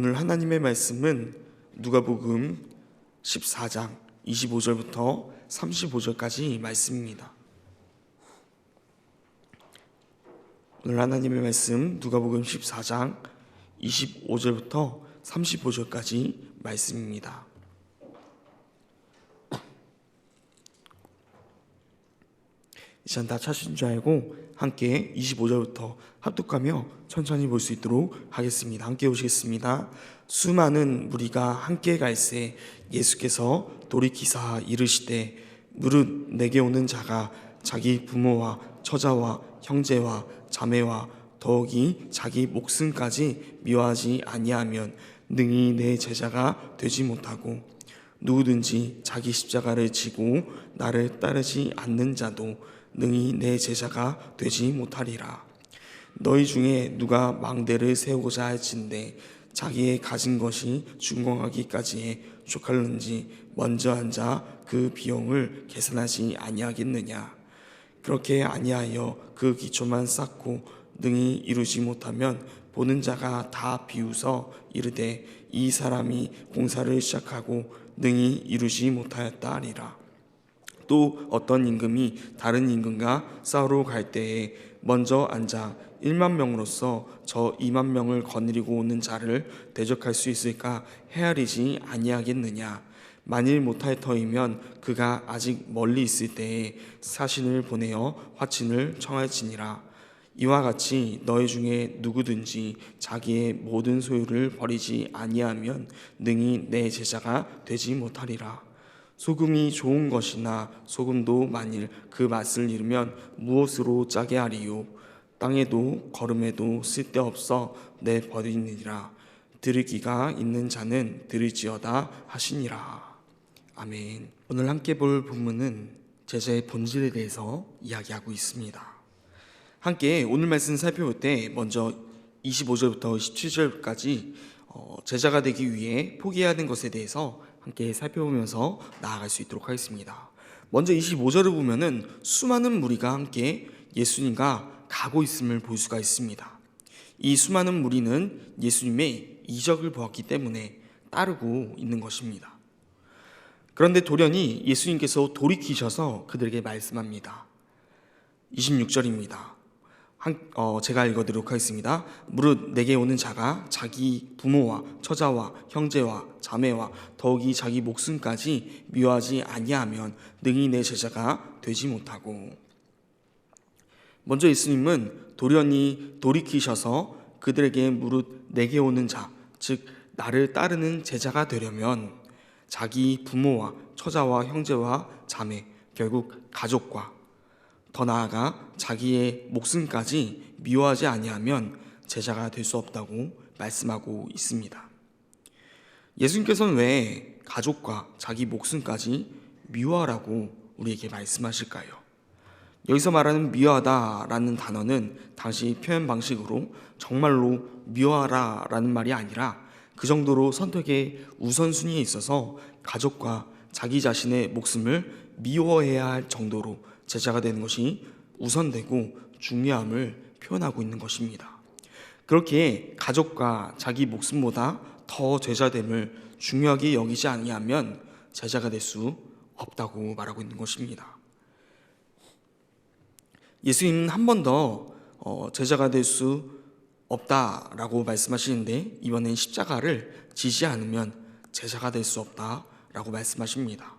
오늘 하나님의 말씀은 누가복음 14장 25절부터 35절까지 말씀입니다. 오늘 하나님의 말씀 누가복음 14장 25절부터 35절까지 말씀입니다. 이 시간 다 찾으신 줄 알고 함께 25절부터 합독하며 천천히 볼 수 있도록 하겠습니다. 함께 오시겠습니다. 수많은 무리가 함께 갈새 예수께서 돌이키사 이르시되 무릇 내게 오는 자가 자기 부모와 처자와 형제와 자매와 더욱이 자기 목숨까지 미워하지 아니하면 능히 내 제자가 되지 못하고 누구든지 자기 십자가를 지고 나를 따르지 않는 자도 능히 내 제자가 되지 못하리라. 너희 중에 누가 망대를 세우고자 할진대 자기의 가진 것이 준공하기까지에 족할는지 먼저 앉아 그 비용을 계산하지 아니하겠느냐. 그렇게 아니하여 그 기초만 쌓고 능히 이루지 못하면 보는 자가 다 비웃어 이르되 이 사람이 공사를 시작하고 능히 이루지 못하였다 하리라. 또 어떤 임금이 다른 임금과 싸우러 갈 때에 먼저 앉아 1만 명으로서 저 2만 명을 거느리고 오는 자를 대적할 수 있을까 헤아리지 아니하겠느냐. 만일 못할 터이면 그가 아직 멀리 있을 때에 사신을 보내어 화친을 청할지니라. 이와 같이 너희 중에 누구든지 자기의 모든 소유를 버리지 아니하면 능히 내 제자가 되지 못하리라. 소금이 좋은 것이나 소금도 만일 그 맛을 잃으면 무엇으로 짜게 하리요. 땅에도 거름에도 쓸데없어 내버리니라. 들을 귀가 있는 자는 들을지어다 하시니라. 아멘. 오늘 함께 볼 본문은 제자의 본질에 대해서 이야기하고 있습니다. 함께 오늘 말씀 살펴볼 때 먼저 25절부터 17절까지 제자가 되기 위해 포기해야 하는 것에 대해서 함께 살펴보면서 나아갈 수 있도록 하겠습니다. 먼저 25절을 보면은 수많은 무리가 함께 예수님과 가고 있음을 볼 수가 있습니다. 이 수많은 무리는 예수님의 이적을 보았기 때문에 따르고 있는 것입니다. 그런데 돌연히 예수님께서 돌이키셔서 그들에게 말씀합니다. 26절입니다. 제가 읽어드리도록 하겠습니다. 무릇 내게 오는 자가 자기 부모와 처자와 형제와 자매와 더욱이 자기 목숨까지 미워하지 아니하면 능히 내 제자가 되지 못하고. 먼저 예수님은 돌연히 돌이키셔서 그들에게 무릇 내게 오는 자, 즉 나를 따르는 제자가 되려면 자기 부모와 처자와 형제와 자매, 결국 가족과 더 나아가 자기의 목숨까지 미워하지 아니하면 제자가 될 수 없다고 말씀하고 있습니다. 예수님께서는 왜 가족과 자기 목숨까지 미워하라고 우리에게 말씀하실까요? 여기서 말하는 미워하다라는 단어는 당시 표현 방식으로 정말로 미워하라라는 말이 아니라 그 정도로 선택의 우선순위에 있어서 가족과 자기 자신의 목숨을 미워해야 할 정도로 제자가 되는 것이 우선되고 중요함을 표현하고 있는 것입니다. 그렇게 가족과 자기 목숨보다 더 제자됨을 중요하게 여기지 아니하면 제자가 될 수 없다고 말하고 있는 것입니다. 예수님은 한 번 더 제자가 될 수 없다라고 말씀하시는데 이번엔 십자가를 지지 않으면 제자가 될 수 없다라고 말씀하십니다.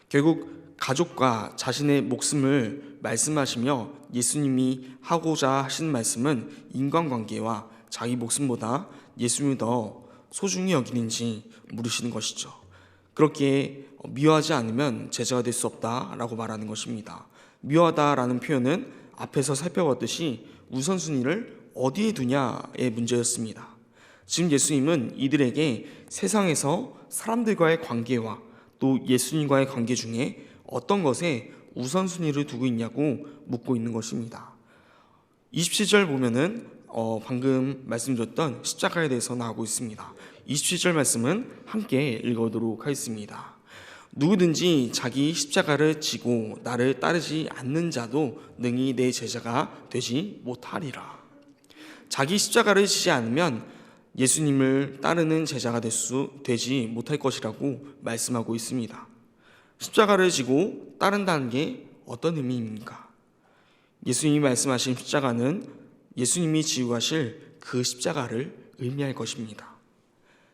결국 가족과 자신의 목숨을 말씀하시며 예수님이 하고자 하신 말씀은 인간관계와 자기 목숨보다 예수님을 더 소중히 여기는지 물으시는 것이죠. 그렇게 미워하지 않으면 제자가 될 수 없다라고 말하는 것입니다. 미워하다라는 표현은 앞에서 살펴봤듯이 우선순위를 어디에 두냐의 문제였습니다. 지금 예수님은 이들에게 세상에서 사람들과의 관계와 또 예수님과의 관계 중에 어떤 것에 우선순위를 두고 있냐고 묻고 있는 것입니다. 27절 보면은 방금 말씀드렸던 십자가에 대해서 나오고 있습니다. 27절 말씀은 함께 읽어보도록 하겠습니다. 누구든지 자기 십자가를 지고 나를 따르지 않는 자도 능히 내 제자가 되지 못하리라. 자기 십자가를 지지 않으면 예수님을 따르는 제자가 되지 못할 것이라고 말씀하고 있습니다. 십자가를 지고 따른다는 게 어떤 의미입니까? 예수님이 말씀하신 십자가는 예수님이 지고 가실 그 십자가를 의미할 것입니다.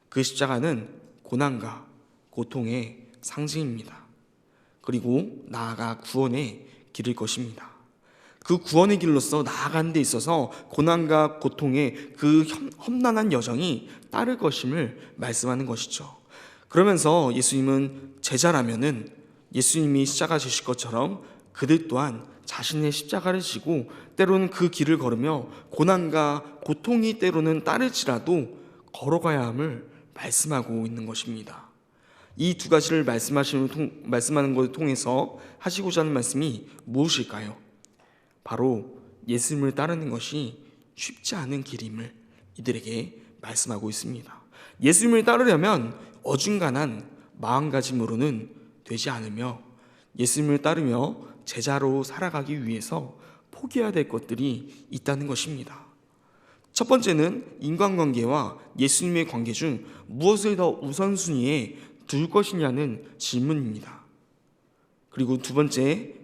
그 십자가는 고난과 고통의 상징입니다. 그리고 나아가 구원의 길일 것입니다. 그 구원의 길로서 나아가는 데 있어서 고난과 고통의 그 험난한 여정이 따를 것임을 말씀하는 것이죠. 그러면서 예수님은 제자라면은 예수님이 십자가 지실 것처럼 그들 또한 자신의 십자가를 지고 때로는 그 길을 걸으며 고난과 고통이 때로는 따를지라도 걸어가야 함을 말씀하고 있는 것입니다. 이 두 가지를 말씀하는 것을 통해서 하시고자 하는 말씀이 무엇일까요? 바로 예수님을 따르는 것이 쉽지 않은 길임을 이들에게 말씀하고 있습니다. 예수님을 따르려면 어중간한 마음가짐으로는 되지 않으며 예수님을 따르며 제자로 살아가기 위해서 포기해야 될 것들이 있다는 것입니다. 첫 번째는 인간관계와 예수님의 관계 중 무엇을 더 우선순위에 둘 것이냐는 질문입니다. 그리고 두 번째는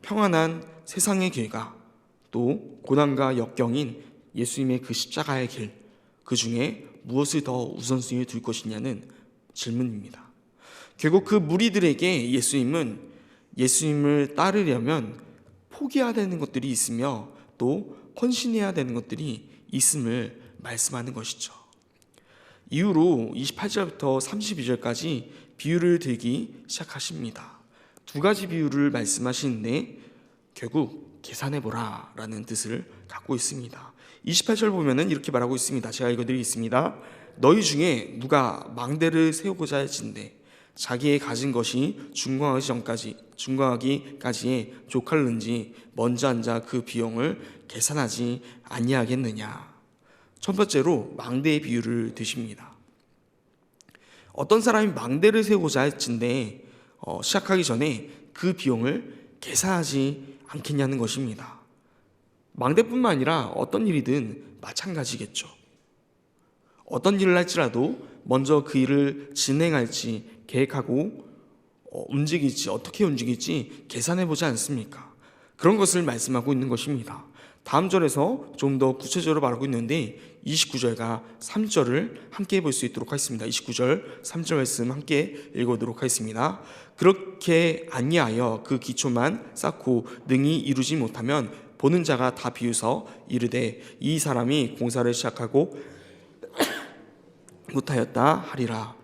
평안한 세상의 길과 또 고난과 역경인 예수님의 그 십자가의 길, 그 중에 무엇을 더 우선순위에 둘 것이냐는 질문입니다. 결국 그 무리들에게 예수님을 따르려면 포기해야 되는 것들이 있으며 또 헌신해야 되는 것들이 있음을 말씀하는 것이죠. 이후로 28절부터 32절까지 비유를 들기 시작하십니다. 두 가지 비유를 말씀하시는데 결국 계산해보라 라는 뜻을 갖고 있습니다. 28절 보면은 이렇게 말하고 있습니다. 제가 읽어드리겠습니다. 너희 중에 누가 망대를 세우고자 할진대 자기의 가진 것이 중광하기까지에 족할는지 먼저 앉아 그 비용을 계산하지 아니하겠느냐. 첫 번째로 망대의 비유를 드십니다. 어떤 사람이 망대를 세우고자 할진대 시작하기 전에 그 비용을 계산하지 않겠냐는 것입니다. 망대뿐만 아니라 어떤 일이든 마찬가지겠죠. 어떤 일을 할지라도 먼저 그 일을 진행할지 계획하고 어떻게 움직일지 계산해보지 않습니까? 그런 것을 말씀하고 있는 것입니다. 다음 절에서 좀 더 구체적으로 말하고 있는데 29절과 3절을 함께 볼 수 있도록 하겠습니다. 29절, 3절 말씀 함께 읽어보도록 하겠습니다. 그렇게 아니하여 그 기초만 쌓고 능히 이루지 못하면 보는 자가 다 비웃어 이르되 이 사람이 공사를 시작하고 못하였다 하리라.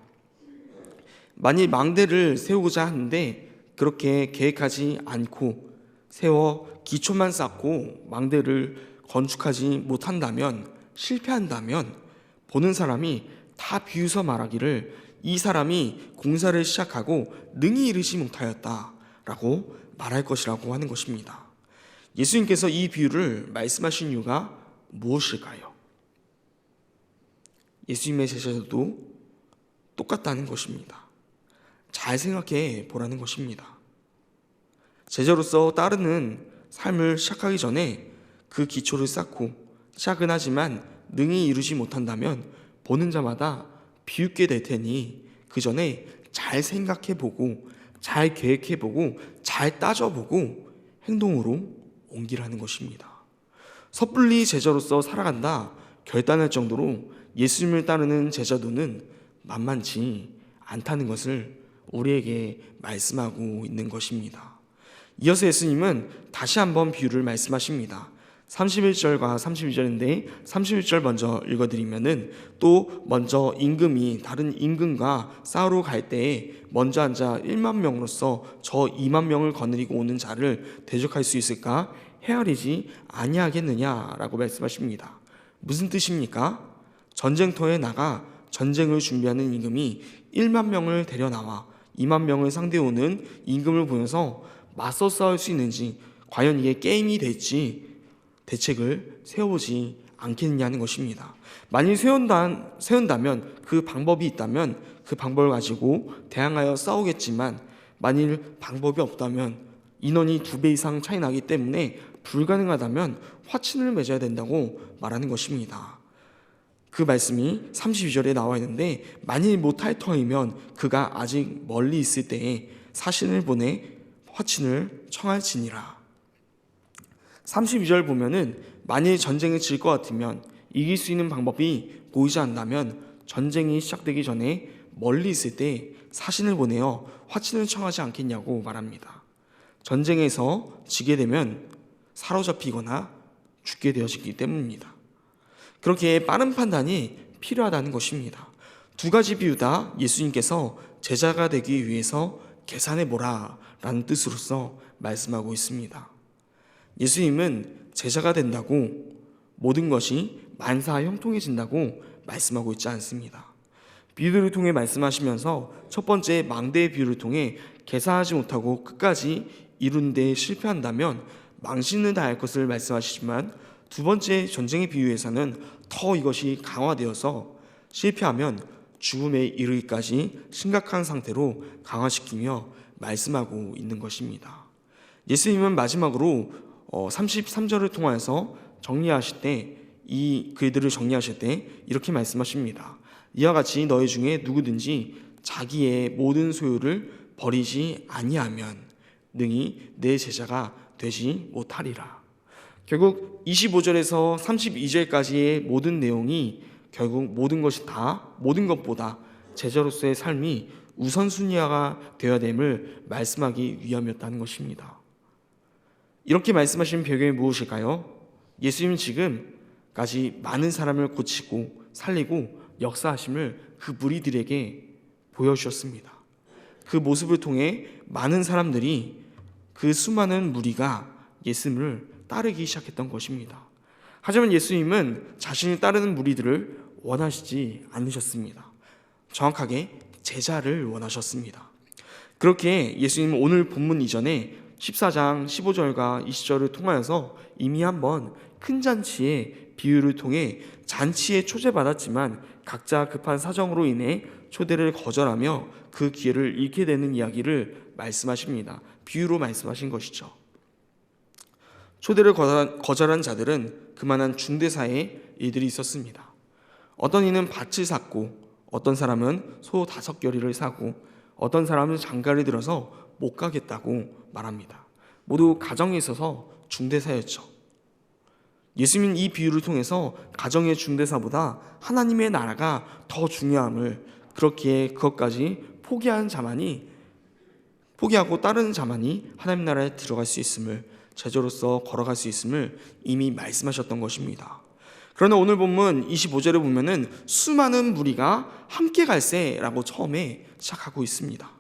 만일 망대를 세우고자 하는데 그렇게 계획하지 않고 세워 기초만 쌓고 망대를 건축하지 못한다면 실패한다면 보는 사람이 다 비웃어 말하기를 이 사람이 공사를 시작하고 능히 이르지 못하였다 라고 말할 것이라고 하는 것입니다. 예수님께서 이 비유를 말씀하신 이유가 무엇일까요? 예수님의 제자들도 똑같다는 것입니다. 잘 생각해 보라는 것입니다. 제자로서 따르는 삶을 시작하기 전에 그 기초를 쌓고 시작은 하지만 능히 이루지 못한다면 보는 자마다 비웃게 될 테니 그 전에 잘 생각해보고 잘 계획해보고 잘 따져보고 행동으로 옮기라는 것입니다. 섣불리 제자로서 살아간다 결단할 정도로 예수님을 따르는 제자도는 만만치 않다는 것을 우리에게 말씀하고 있는 것입니다. 이어서 예수님은 다시 한번 비유를 말씀하십니다. 31절과 32절인데 31절 먼저 읽어드리면은 또 먼저 임금이 다른 임금과 싸우러 갈 때에 먼저 앉아 1만 명으로서 저 2만 명을 거느리고 오는 자를 대적할 수 있을까 헤아리지 아니하겠느냐라고 말씀하십니다. 무슨 뜻입니까? 전쟁터에 나가 전쟁을 준비하는 임금이 1만 명을 데려나와 2만 명을 상대해 오는 임금을 보면서 맞서 싸울 수 있는지 과연 이게 게임이 될지 대책을 세워보지 않겠느냐는 것입니다. 만일 세운다면 그 방법이 있다면 그 방법을 가지고 대항하여 싸우겠지만 만일 방법이 없다면 인원이 2배 이상 차이 나기 때문에 불가능하다면 화친을 맺어야 된다고 말하는 것입니다. 그 말씀이 32절에 나와 있는데, 만일 못할 터이면 그가 아직 멀리 있을 때에 사신을 보내 화친을 청할지니라. 32절 보면은 만일 전쟁에 질 것 같으면, 이길 수 있는 방법이 보이지 않는다면 전쟁이 시작되기 전에 멀리 있을 때 사신을 보내어 화친을 청하지 않겠냐고 말합니다. 전쟁에서 지게 되면 사로잡히거나 죽게 되어지기 때문입니다. 그렇게 빠른 판단이 필요하다는 것입니다. 두 가지 비유 다 예수님께서 제자가 되기 위해서 계산해보라 라는 뜻으로서 말씀하고 있습니다. 예수님은 제자가 된다고 모든 것이 만사 형통해진다고 말씀하고 있지 않습니다. 비유를 통해 말씀하시면서 첫 번째 망대의 비유를 통해 계산하지 못하고 끝까지 이룬 데 실패한다면 망신을 당할 것을 말씀하시지만, 두 번째 전쟁의 비유에서는 더 이것이 강화되어서 실패하면 죽음에 이르기까지 심각한 상태로 강화시키며 말씀하고 있는 것입니다. 예수님은 마지막으로 33절을 통하여서 정리하실 때, 이 글들을 정리하실 때 이렇게 말씀하십니다. 이와 같이 너희 중에 누구든지 자기의 모든 소유를 버리지 아니하면 능히 내 제자가 되지 못하리라. 결국 25절에서 32절까지의 모든 내용이 결국 모든 것이 다 모든 것보다 제자로서의 삶이 우선순위가 되어야 됨을 말씀하기 위함이었다는 것입니다. 이렇게 말씀하신 배경이 무엇일까요? 예수님은 지금까지 많은 사람을 고치고 살리고 역사하심을 그 무리들에게 보여주셨습니다. 그 모습을 통해 많은 사람들이, 그 수많은 무리가 예수님을 따르기 시작했던 것입니다. 하지만 예수님은 자신이 따르는 무리들을 원하시지 않으셨습니다. 정확하게 제자를 원하셨습니다. 그렇게 예수님은 오늘 본문 이전에 14장 15절과 20절을 통하여서 이미 한번 큰 잔치의 비유를 통해 잔치에 초대받았지만 각자 급한 사정으로 인해 초대를 거절하며 그 기회를 잃게 되는 이야기를 말씀하십니다. 비유로 말씀하신 것이죠. 초대를 거절한 자들은 그만한 중대사의 일들이 있었습니다. 어떤 이는 밭을 샀고, 어떤 사람은 소 5겨리를 사고, 어떤 사람은 장가를 들어서 못 가겠다고 말합니다. 모두 가정에 있어서 중대사였죠. 예수님은 이 비유를 통해서 가정의 중대사보다 하나님의 나라가 더 중요함을, 그렇기에 그것까지 포기하고 따르는 자만이 하나님 나라에 들어갈 수 있음을, 제자로서 걸어갈 수 있음을 이미 말씀하셨던 것입니다. 그러나 오늘 본문 25절에 보면은 수많은 무리가 함께 갈세라고 처음에 시작하고 있습니다.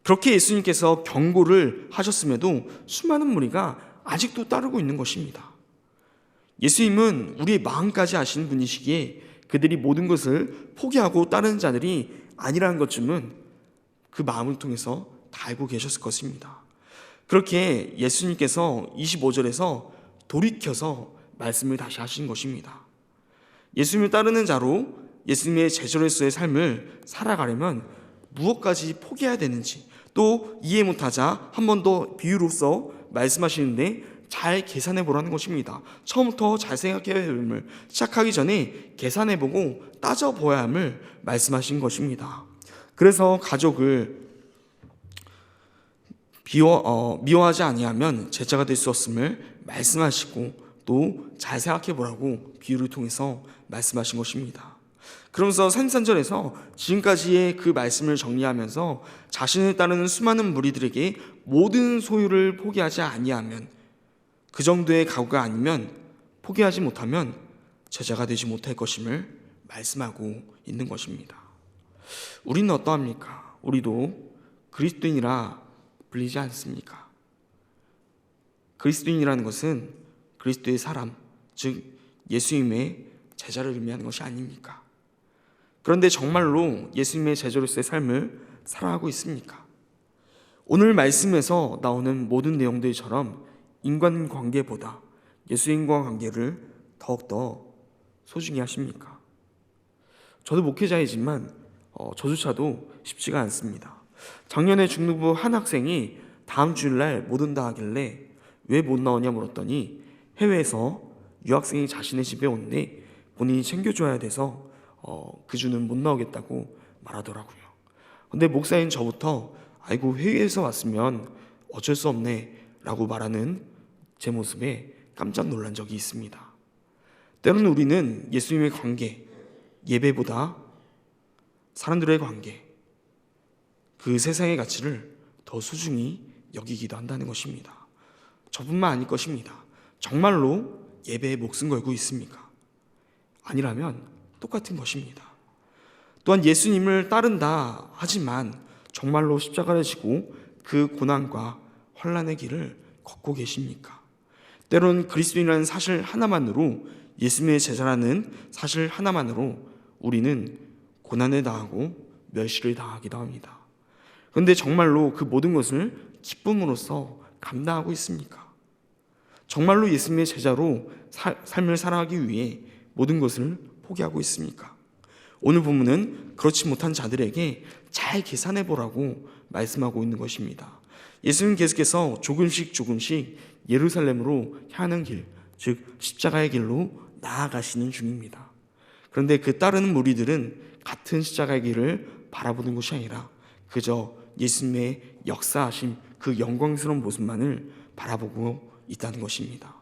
그렇게 예수님께서 경고를 하셨음에도 수많은 무리가 아직도 따르고 있는 것입니다. 예수님은 우리의 마음까지 아시는 분이시기에 그들이 모든 것을 포기하고 따르는 자들이 아니라는 것쯤은 그 마음을 통해서 다 알고 계셨을 것입니다. 그렇게 예수님께서 25절에서 돌이켜서 말씀을 다시 하신 것입니다. 예수님을 따르는 자로 예수님의 제자로서의 삶을 살아가려면 무엇까지 포기해야 되는지, 또 이해 못하자 한 번 더 비유로서 말씀하시는데 잘 계산해 보라는 것입니다. 처음부터 잘 생각해야 함을, 시작하기 전에 계산해 보고 따져 보아야 함을 말씀하신 것입니다. 그래서 가족을 미워하지 아니하면 제자가 될 수 없음을 말씀하시고, 또 잘 생각해 보라고 비유를 통해서 말씀하신 것입니다. 그러면서 33절에서 지금까지의 그 말씀을 정리하면서 자신을 따르는 수많은 무리들에게 모든 소유를 포기하지 아니하면, 그 정도의 각오가 아니면, 포기하지 못하면 제자가 되지 못할 것임을 말씀하고 있는 것입니다. 우리는 어떠합니까? 우리도 그리스도인이라 불리지 않습니까? 그리스도인이라는 것은 그리스도의 사람, 즉 예수님의 제자를 의미하는 것이 아닙니까? 그런데 정말로 예수님의 제자로서의 삶을 살아가고 있습니까? 오늘 말씀에서 나오는 모든 내용들처럼 인간관계보다 예수님과 관계를 더욱더 소중히 하십니까? 저도 목회자이지만 저조차도 쉽지가 않습니다. 작년에 중등부 한 학생이 다음 주일날 못 온다 하길래 왜 못 나오냐 물었더니 해외에서 유학생이 자신의 집에 오는데 본인이 챙겨줘야 돼서 그 주는 못 나오겠다고 말하더라고요. 근데 목사인 저부터 아이고 해외에서 왔으면 어쩔 수 없네 라고 말하는 제 모습에 깜짝 놀란 적이 있습니다. 때로는 우리는 예수님의 관계, 예배보다 사람들의 관계, 그 세상의 가치를 더 소중히 여기기도 한다는 것입니다. 저뿐만 아닐 것입니다. 정말로 예배에 목숨 걸고 있습니까? 아니라면 똑같은 것입니다. 또한 예수님을 따른다 하지만 정말로 십자가를 지고 그 고난과 환난의 길을 걷고 계십니까? 때로는 그리스도인이라는 사실 하나만으로, 예수님의 제자라는 사실 하나만으로 우리는 고난을 당하고 멸시를 당하기도 합니다. 그런데 정말로 그 모든 것을 기쁨으로써 감당하고 있습니까? 정말로 예수님의 제자로 삶을 살아가기 위해 모든 것을 포기하고 있습니까? 오늘 본문은 그렇지 못한 자들에게 잘 계산해 보라고 말씀하고 있는 것입니다. 예수님 계속해서 조금씩 예루살렘으로 향하는 길, 즉 십자가의 길로 나아가시는 중입니다. 그런데 그 따르는 무리들은 같은 십자가의 길을 바라보는 것이 아니라 그저 예수님의 역사하심, 그 영광스러운 모습만을 바라보고 있다는 것입니다.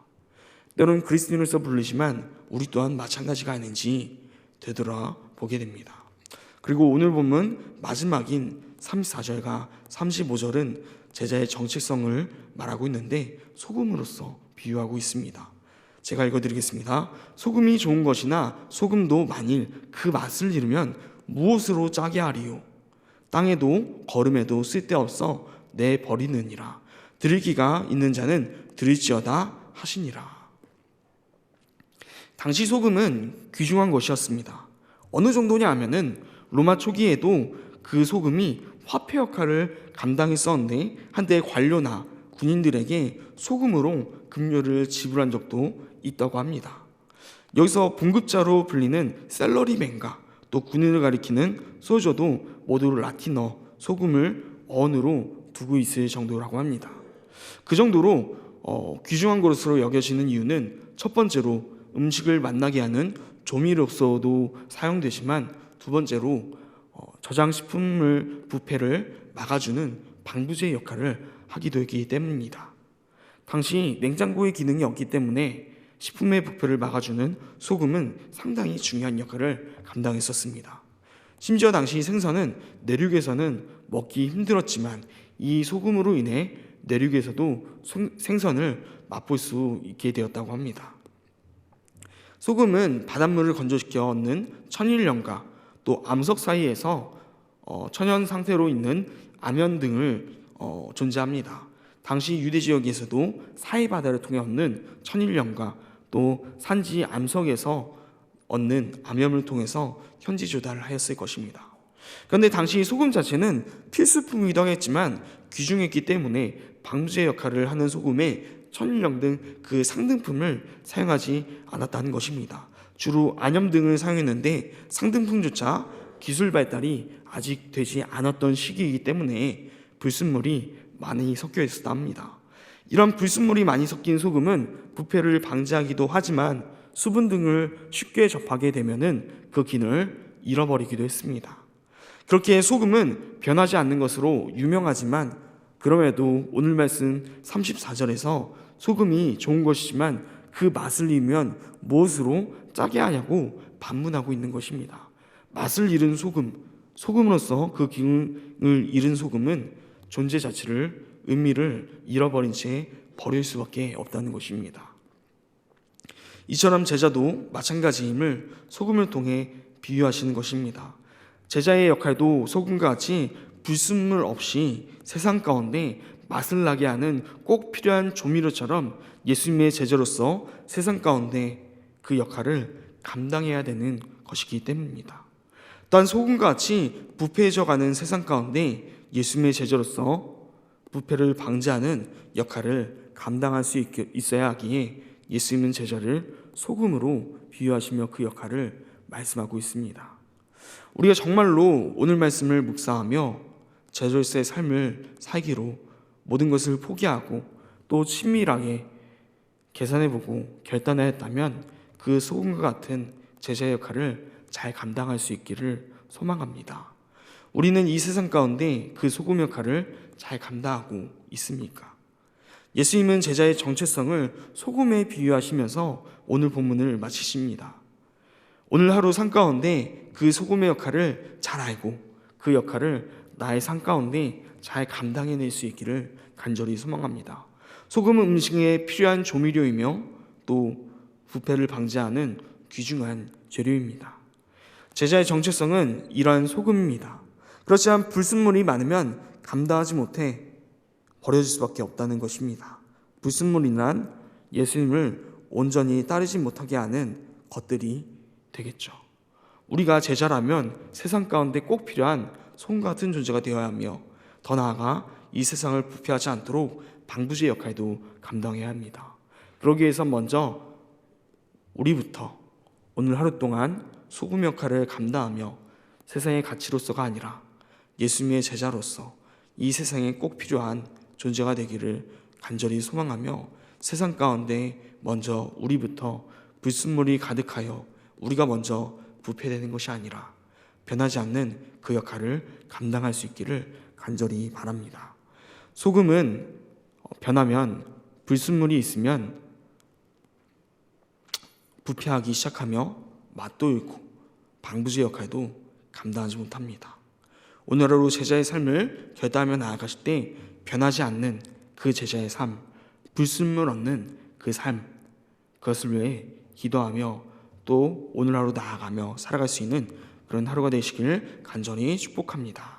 때로는 그리스도인으로서 부르지만 우리 또한 마찬가지가 아닌지 되돌아보게 됩니다. 그리고 오늘 보면 마지막인 34절과 35절은 제자의 정체성을 말하고 있는데 소금으로서 비유하고 있습니다. 제가 읽어드리겠습니다. 소금이 좋은 것이나 소금도 만일 그 맛을 잃으면 무엇으로 짜게 하리요? 땅에도 거름에도 쓸데없어 내버리느니라. 드릴 기가 있는 자는 드릴지어다 하시니라. 당시 소금은 귀중한 것이었습니다. 어느 정도냐 하면은 로마 초기에도 그 소금이 화폐 역할을 감당했었는데 한때 관료나 군인들에게 소금으로 급료를 지불한 적도 있다고 합니다. 여기서 봉급자로 불리는 셀러리맨과 또 군인을 가리키는 소저도 모두 라틴어 소금을 어원으로 두고 있을 정도라고 합니다. 그 정도로 귀중한 것으로 여겨지는 이유는 첫 번째로 음식을 맛나게 하는 조미료로서도 사용되지만 두 번째로 저장식품을 부패를 막아주는 방부제 역할을 하기도 했기 때문입니다. 당시 냉장고의 기능이 없기 때문에 식품의 부패를 막아주는 소금은 상당히 중요한 역할을 감당했었습니다. 심지어 당시 생선은 내륙에서는 먹기 힘들었지만 이 소금으로 인해 내륙에서도 생선을 맛볼 수 있게 되었다고 합니다. 소금은 바닷물을 건조시켜 얻는 천일염과 또 암석 사이에서 천연 상태로 있는 암연 등을 존재합니다. 당시 유대 지역에서도 사해 바다를 통해 얻는 천일염과 또 산지 암석에서 얻는 암염을 통해서 현지 조달을 하였을 것입니다. 그런데 당시 소금 자체는 필수품이기도 했지만 귀중했기 때문에 방부제 역할을 하는 소금에 천일염 등 그 상등품을 사용하지 않았다는 것입니다. 주로 안염 등을 사용했는데 상등품조차 기술 발달이 아직 되지 않았던 시기이기 때문에 불순물이 많이 섞여 있었다 합니다. 이런 불순물이 많이 섞인 소금은 부패를 방지하기도 하지만 수분 등을 쉽게 접하게 되면은 그 기능을 잃어버리기도 했습니다. 그렇게 소금은 변하지 않는 것으로 유명하지만 그럼에도 오늘 말씀 34절에서 소금이 좋은 것이지만 그 맛을 잃으면 무엇으로 짜게 하냐고 반문하고 있는 것입니다. 맛을 잃은 소금, 소금으로서 그 기능을 잃은 소금은 존재 자체를, 의미를 잃어버린 채 버릴 수밖에 없다는 것입니다. 이처럼 제자도 마찬가지임을 소금을 통해 비유하시는 것입니다. 제자의 역할도 소금과 같이 불순물 없이 세상 가운데 맛을 나게 하는 꼭 필요한 조미료처럼 예수님의 제자로서 세상 가운데 그 역할을 감당해야 되는 것이기 때문입니다. 또한 소금과 같이 부패해져가는 세상 가운데 예수님의 제자로서 부패를 방지하는 역할을 감당할 수 있어야 하기에 예수님은 제자를 소금으로 비유하시며 그 역할을 말씀하고 있습니다. 우리가 정말로 오늘 말씀을 묵상하며 제자로서의 삶을 살기로 모든 것을 포기하고 또 친밀하게 계산해보고 결단하였다면 그 소금과 같은 제자의 역할을 잘 감당할 수 있기를 소망합니다. 우리는 이 세상 가운데 그 소금 역할을 잘 감당하고 있습니까? 예수님은 제자의 정체성을 소금에 비유하시면서 오늘 본문을 마치십니다. 오늘 하루 삶 가운데 그 소금의 역할을 잘 알고 그 역할을 나의 삶 가운데 잘 감당해낼 수 있기를 간절히 소망합니다. 소금은 음식에 필요한 조미료이며 또 부패를 방지하는 귀중한 재료입니다. 제자의 정체성은 이러한 소금입니다. 그렇지만 불순물이 많으면 감당하지 못해 버려질 수밖에 없다는 것입니다. 불순물이란 예수님을 온전히 따르지 못하게 하는 것들이 되겠죠. 우리가 제자라면 세상 가운데 꼭 필요한 솜 같은 존재가 되어야 하며 더 나아가 이 세상을 부패하지 않도록 방부제 역할도 감당해야 합니다. 그러기 위해서 먼저 우리부터 오늘 하루 동안 소금 역할을 감당하며 세상의 가치로서가 아니라 예수님의 제자로서 이 세상에 꼭 필요한 존재가 되기를 간절히 소망하며 세상 가운데 먼저 우리부터 불순물이 가득하여 우리가 먼저 부패되는 것이 아니라 변하지 않는 그 역할을 감당할 수 있기를 간절히 바랍니다. 소금은 변하면 불순물이 있으면 부패하기 시작하며 맛도 잃고 방부제 역할도 감당하지 못합니다. 오늘 하루 제자의 삶을 결단하며 나아가실 때 변하지 않는 그 제자의 삶, 불순물 없는 그 삶, 그것을 위해 기도하며 또 오늘 하루 나아가며 살아갈 수 있는 그런 하루가 되시길 간절히 축복합니다.